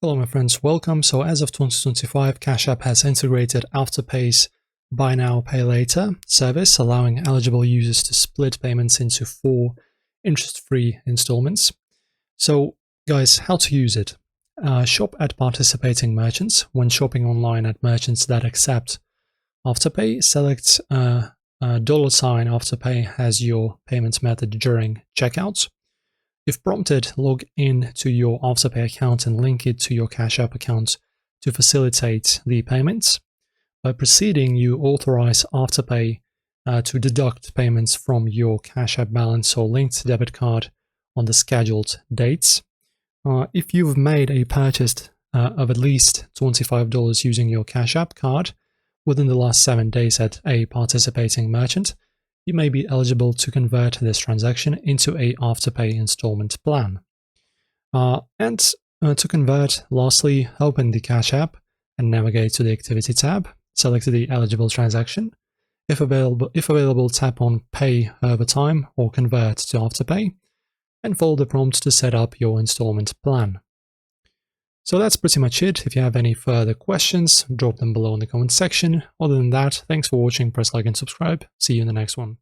Hello my friends, welcome. So as of 2025, Cash App has integrated Afterpay's Buy Now, Pay Later service, allowing eligible users to split payments into 4 interest-free installments. So guys, how to use it? Shop at participating merchants. When shopping online at merchants that accept Afterpay, select $Afterpay as your payment method during checkout. If prompted, log in to your Afterpay account and link it to your Cash App account to facilitate the payments. By proceeding, you authorize Afterpay to deduct payments from your Cash App balance or linked debit card on the scheduled dates. If you've made a purchase of at least $25 using your Cash App card within the last 7 days at a participating merchant, you may be eligible to convert this transaction into a Afterpay installment plan. To convert, lastly, open the Cash App and navigate to the Activity tab. Select the eligible transaction. If available, tap on Pay over time or Convert to Afterpay, and follow the prompt to set up your installment plan. So that's pretty much it. If you have any further questions, drop them below in the comment section. Other than that, thanks for watching, press like and subscribe. See you in the next one.